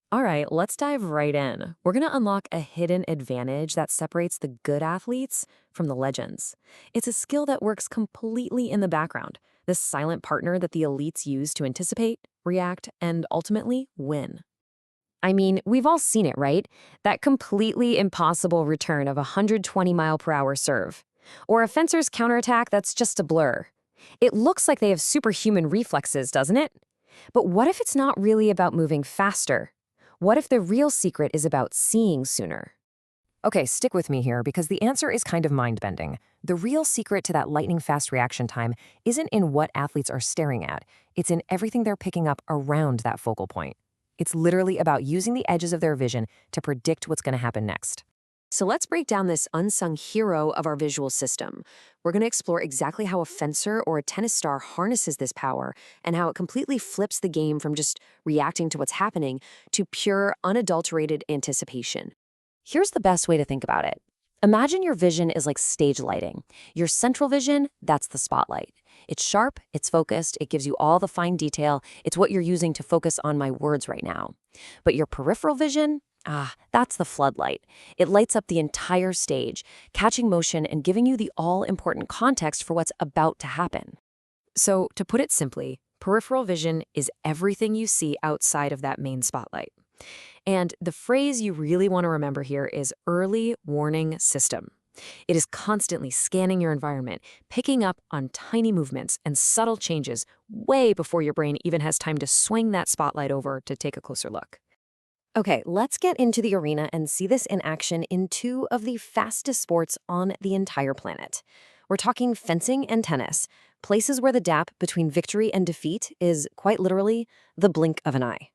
All right, let's dive right in. We're going to unlock a hidden advantage that separates the good athletes from the legends. It's a skill that works completely in the background, this silent partner that the elites use to anticipate, react, and ultimately win. I mean, we've all seen it, right? That completely impossible return of a 120-mile-per-hour serve. Or a fencer's counterattack that's just a blur. It looks like they have superhuman reflexes, doesn't it? But what if it's not really about moving faster? What if the real secret is about seeing sooner? Okay, stick with me here because the answer is kind of mind-bending. The real secret to that lightning-fast reaction time isn't in what athletes are staring at. It's in everything they're picking up around that focal point. It's literally about using the edges of their vision to predict what's going to happen next. So let's break down this unsung hero of our visual system. We're going to explore exactly how a fencer or a tennis star harnesses this power and how it completely flips the game from just reacting to what's happening to pure, unadulterated anticipation. Here's the best way to think about it. Imagine your vision is like stage lighting. Your central vision, that's the spotlight. It's sharp, it's focused, it gives you all the fine detail. It's what you're using to focus on my words right now. But your peripheral vision, that's the floodlight. It lights up the entire stage, catching motion and giving you the all-important context for what's about to happen. So, to put it simply, peripheral vision is everything you see outside of that main spotlight. And the phrase you really want to remember here is early warning system. It is constantly scanning your environment, picking up on tiny movements and subtle changes way before your brain even has time to swing that spotlight over to take a closer look. Okay, let's get into the arena and see this in action in two of the fastest sports on the entire planet. We're talking fencing and tennis, places where the gap between victory and defeat is quite literally the blink of an eye.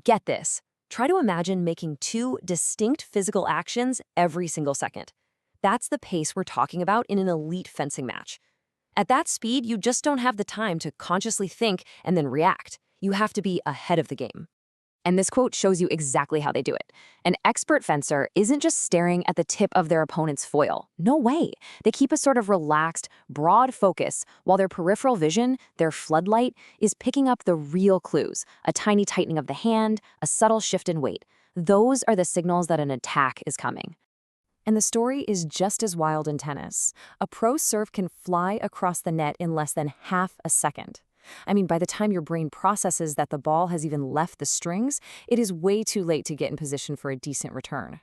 Get this. Try to imagine making two distinct physical actions every single second. That's the pace we're talking about in an elite fencing match. At that speed, you just don't have the time to consciously think and then react. You have to be ahead of the game. And this quote shows you exactly how they do it. An expert fencer isn't just staring at the tip of their opponent's foil. No way. They keep a sort of relaxed, broad focus, while their peripheral vision, their floodlight, is picking up the real clues, a tiny tightening of the hand, a subtle shift in weight. Those are the signals that an attack is coming. And the story is just as wild in tennis. A pro serve can fly across the net in less than half a second. I mean, by the time your brain processes that the ball has even left the strings, it is way too late to get in position for a decent return.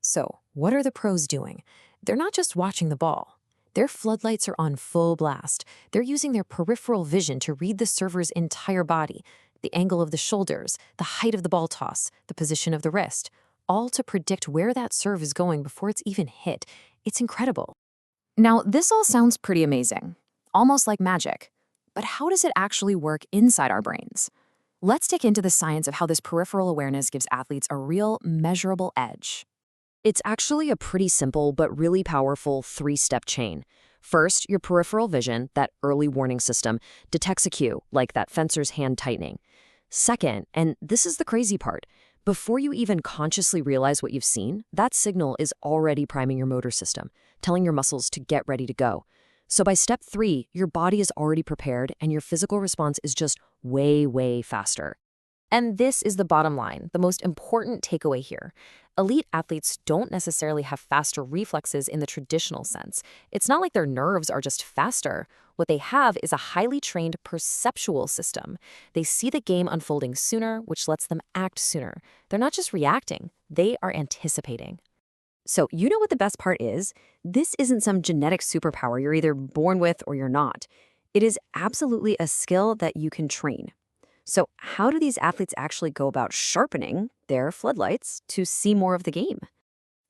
So, what are the pros doing? They're not just watching the ball. Their floodlights are on full blast. They're using their peripheral vision to read the server's entire body, the angle of the shoulders, the height of the ball toss, the position of the wrist, all to predict where that serve is going before it's even hit. It's incredible. Now, this all sounds pretty amazing, almost like magic. But how does it actually work inside our brains? Let's dig into the science of how this peripheral awareness gives athletes a real, measurable edge. It's actually a pretty simple but really powerful three-step chain. First, your peripheral vision, that early warning system, detects a cue, like that fencer's hand tightening. Second, and this is the crazy part, before you even consciously realize what you've seen, that signal is already priming your motor system, telling your muscles to get ready to go. So by step 3, your body is already prepared and your physical response is just way, way faster. And this is the bottom line, the most important takeaway here. Elite athletes don't necessarily have faster reflexes in the traditional sense. It's not like their nerves are just faster. What they have is a highly trained perceptual system. They see the game unfolding sooner, which lets them act sooner. They're not just reacting, they are anticipating. So you know what the best part is? This isn't some genetic superpower you're either born with or you're not. It is absolutely a skill that you can train. So how do these athletes actually go about sharpening their floodlights to see more of the game?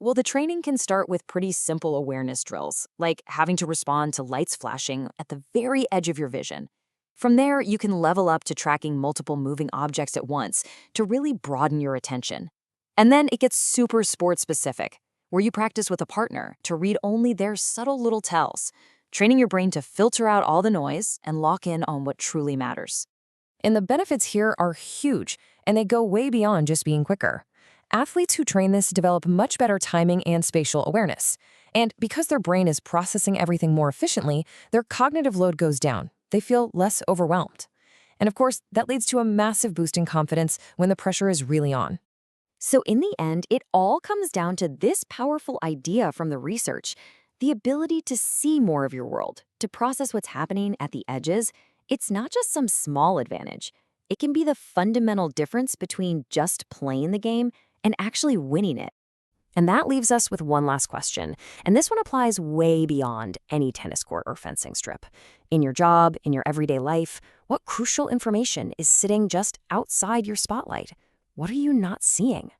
Well, the training can start with pretty simple awareness drills, like having to respond to lights flashing at the very edge of your vision. From there, you can level up to tracking multiple moving objects at once to really broaden your attention. And then it gets super sport-specific, where you practice with a partner to read only their subtle little tells, training your brain to filter out all the noise and lock in on what truly matters. And the benefits here are huge, and they go way beyond just being quicker. Athletes who train this develop much better timing and spatial awareness. And because their brain is processing everything more efficiently, their cognitive load goes down. They feel less overwhelmed. And of course, that leads to a massive boost in confidence when the pressure is really on. So in the end, it all comes down to this powerful idea from the research: the ability to see more of your world, to process what's happening at the edges. It's not just some small advantage. It can be the fundamental difference between just playing the game and actually winning it. And that leaves us with one last question. And this one applies way beyond any tennis court or fencing strip. In your job, in your everyday life, what crucial information is sitting just outside your spotlight? What are you not seeing?